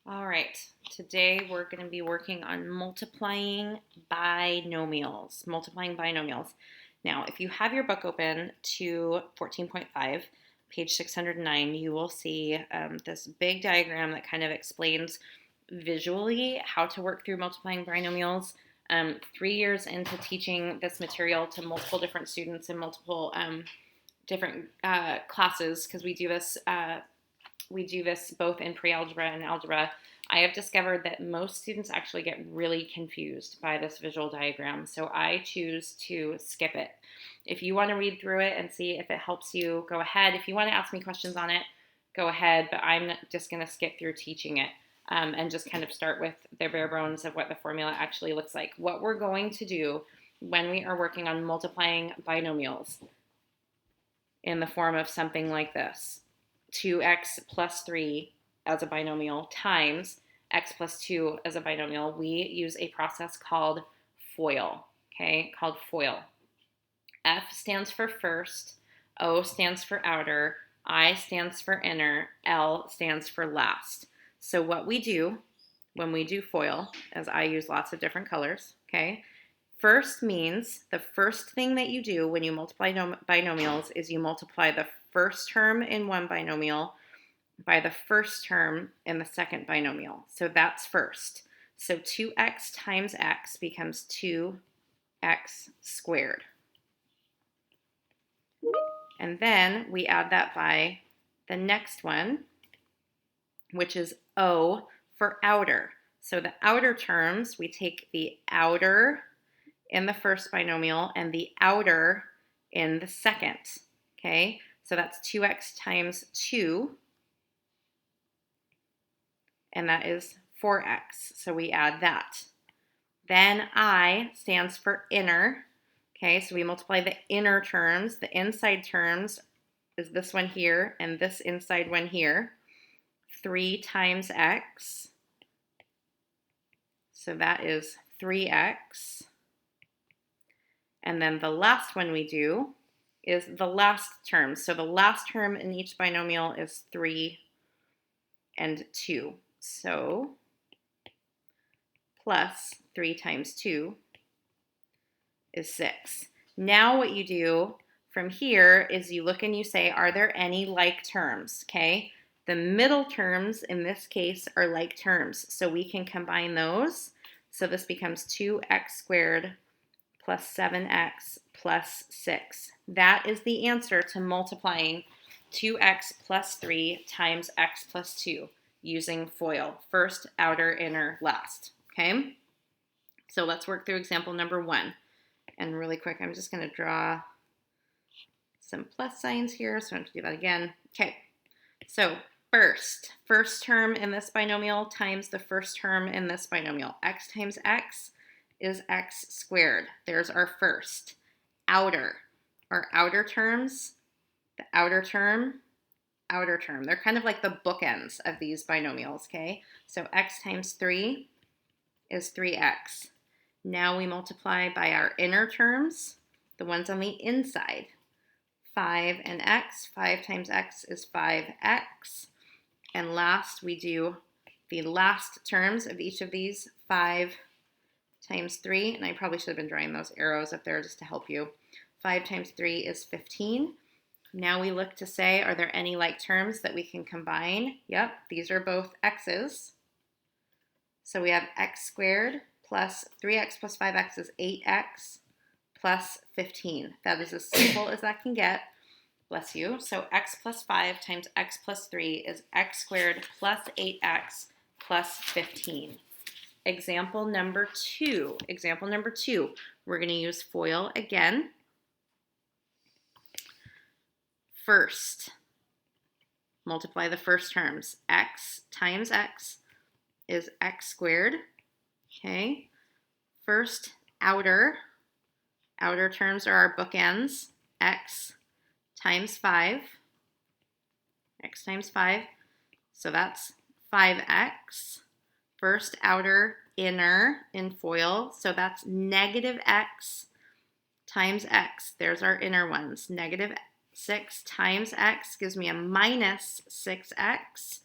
All right, today we're going to be working on multiplying binomials. Now, if you have your book open to 14.5, page 609, you will see this big diagram that kind of explains visually how to work through multiplying binomials. 3 years into teaching this material to multiple different students in multiple different classes, because we do this both in pre-algebra and algebra. I have discovered that most students actually get really confused by this visual diagram, so I choose to skip it. If you want to read through it and see if it helps you, go ahead. If you want to ask me questions on it, go ahead, but I'm just going to skip through teaching it and just kind of start with the bare bones of what the formula actually looks like. What we're going to do when we are working on multiplying binomials in the form of something like this: 2x plus 3 as a binomial times x plus 2 as a binomial, we use a process called FOIL, okay, called FOIL. F stands for first, O stands for outer, I stands for inner, L stands for last. So what we do when we do FOIL, as I use lots of different colors, okay, first means the first thing that you do when you multiply binomials is you multiply the first term in one binomial by the first term in the second binomial. So that's first. So 2x times x becomes 2x squared. And then we add that by the next one, which is O for outer. So the outer terms, we take the outer in the first binomial and the outer in the second, okay? So that's 2x times 2, and that is 4x, so we add that. Then I stands for inner, okay? So we multiply the inner terms. The inside terms is this one here and this inside one here. 3 times x, so that is 3x. And then the last one we do is the last term. So the last term in each binomial is 3 and 2. So plus 3 times 2 is 6. Now what you do from here is you look and you say, are there any like terms? Okay, the middle terms in this case are like terms, so we can combine those. So this becomes 2x squared plus 7x plus 6. That is the answer to multiplying 2x plus 3 times x plus 2 using FOIL. First, outer, inner, last. Okay? So let's work through example number 1. And really quick, I'm just going to draw some plus signs here, so I don't have to do that again. Okay, so first term in this binomial times the first term in this binomial. X times x is x squared. There's our first. Outer. Our outer terms, the outer term, outer term. They're kind of like the bookends of these binomials, okay? So x times 3 is 3x. Now we multiply by our inner terms, the ones on the inside. 5 and x. 5 times x is 5x. And last, we do the last terms of each of these. 5 times 3, and I probably should have been drawing those arrows up there just to help you. 5 times 3 is 15. Now we look to say, are there any like terms that we can combine? Yep, these are both x's. So we have x squared plus 3x plus 5x is 8x plus 15. That is as simple as that can get. Bless you. So x plus 5 times x plus 3 is x squared plus 8x plus 15. Example number 2. Example number 2. We're going to use FOIL again. First, multiply the first terms. X times x is x squared. Okay. First, outer. Outer terms are our bookends. X times 5. X times 5. So that's 5x. First, outer, inner in FOIL. So that's negative x times x. There's our inner ones. Negative 6 times x gives me a minus 6x.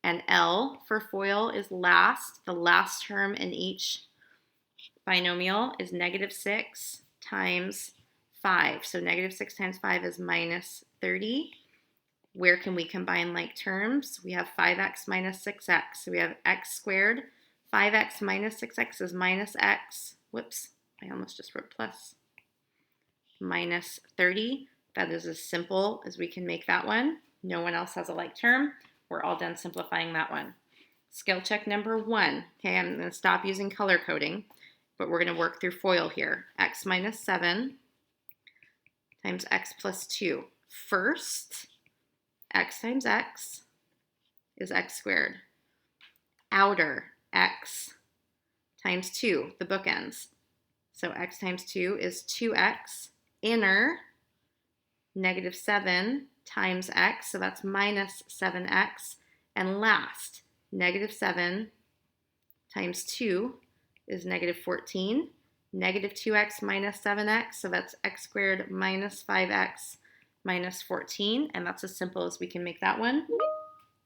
And L for FOIL is last. The last term in each binomial is -6 times 5. So -6 times 5 is -30. Where can we combine like terms? We have 5x minus 6x. So we have x squared. 5x minus 6x is minus x. Whoops, I almost just wrote plus. Minus 30. That is as simple as we can make that one. No one else has a like term. We're all done simplifying that one. Skill check number 1. Okay, I'm going to stop using color coding, but we're going to work through FOIL here. X minus 7 times x plus 2. First, x times x is x squared. Outer x times 2, the bookends. So x times 2 is 2x. Inner, -7 times x, so that's minus 7x. And last, -7 times 2 is -14. -2x minus 7x, so that's x squared minus 5x minus 14, and that's as simple as we can make that one.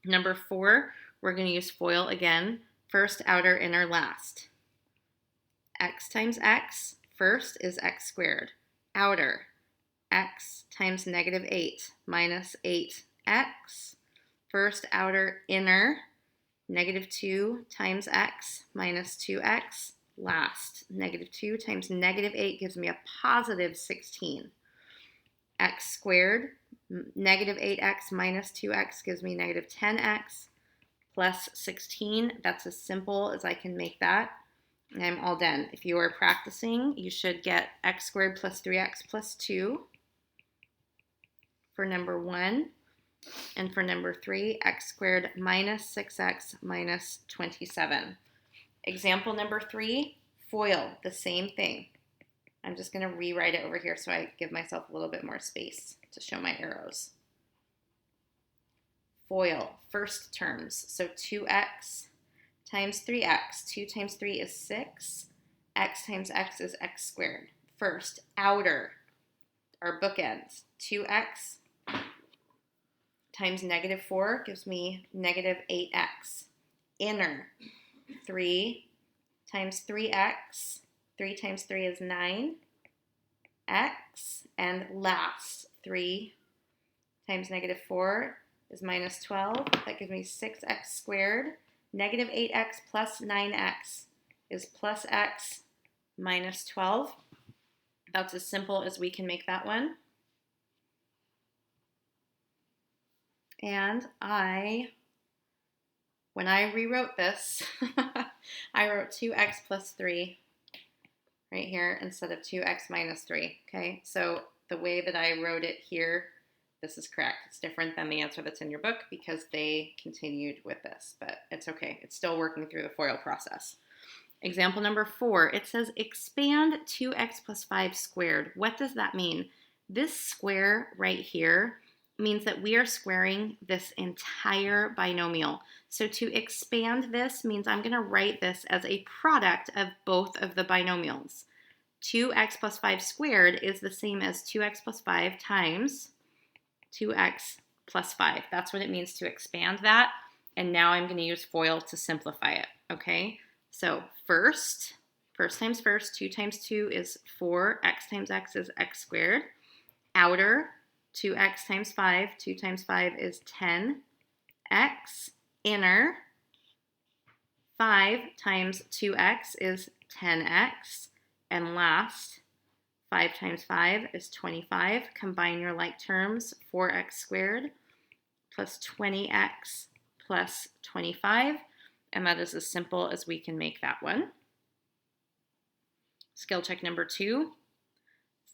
Number 4, we're going to use FOIL again. First, outer, inner, last. X times x, first is x squared. Outer, x times -8 minus 8x. First, outer, inner, -2 times x minus 2x. Last, -2 times -8 gives me a positive 16. X squared, -8x minus 2x gives me -10x plus 16. That's as simple as I can make that. And I'm all done. If you are practicing, you should get x squared plus 3x plus 2 for number 1. And for number 3, x squared minus 6x minus 27. Example number 3, FOIL, the same thing. I'm just going to rewrite it over here so I give myself a little bit more space to show my arrows. FOIL, first terms, so 2x times 3x. 2 times 3 is 6. X times x is x squared. First, outer, our bookends. 2x times -4 gives me -8x. Inner, 3 times 3x. 3 times 3 is 9x. And last, 3 times -4 is minus 12. That gives me 6x squared. -8x plus 9x is plus x minus 12. That's as simple as we can make that one. And when I rewrote this, I wrote 2x plus 3 right here instead of 2x minus 3, okay? So the way that I wrote it here, this is correct. It's different than the answer that's in your book because they continued with this, but it's okay. It's still working through the FOIL process. Example number 4, it says expand 2x plus 5 squared. What does that mean? This square right here means that we are squaring this entire binomial. So to expand this means I'm going to write this as a product of both of the binomials. 2x plus 5 squared is the same as 2x plus 5 times 2x plus 5. That's what it means to expand that. And now I'm going to use FOIL to simplify it, okay? So first times first, 2 times 2 is 4, x times x is x squared. Outer, 2x times 5, 2 times 5 is 10x. Inner, 5 times 2x is 10x. And last, 5 times 5 is 25. Combine your like terms, 4x squared plus 20x plus 25. And that is as simple as we can make that one. Skill check number 2.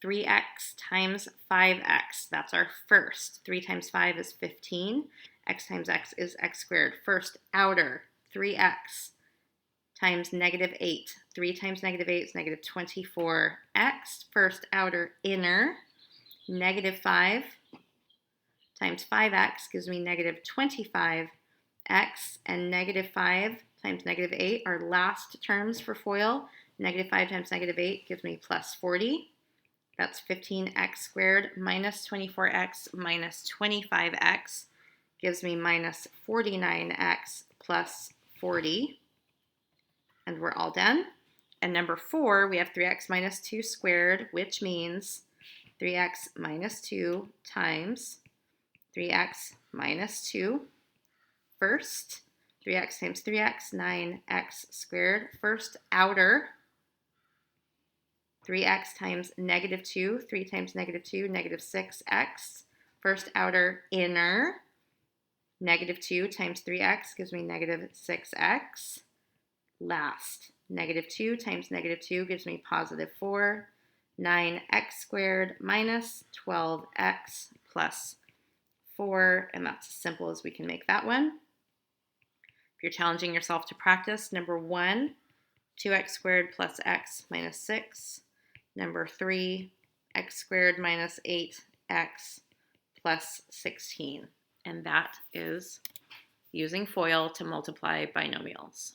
3x times 5x. That's our first. 3 times 5 is 15. X times x is x squared. First, outer, 3x times -8. 3 times -8 is -24x. First, outer, inner, -5 times 5x gives me -25x. And -5 times -8 are last terms for FOIL. -5 times -8 gives me plus 40. That's 15x squared minus 24x minus 25x gives me minus 49x plus 40. And we're all done. And number 4, we have 3x minus 2 squared, which means 3x minus 2 times 3x minus 2 first. 3x times 3x, 9x squared. First outer, 3x times negative 2, 3 times negative 2, negative 6x. First outer inner, negative 2 times 3x gives me negative 6x. Last, negative 2 times negative 2 gives me positive 4. 9x squared minus 12x plus 4, and that's as simple as we can make that one. If you're challenging yourself to practice, number 1, 2x squared plus x minus 6. Number 3, x squared minus 8x plus 16. And that is using FOIL to multiply binomials.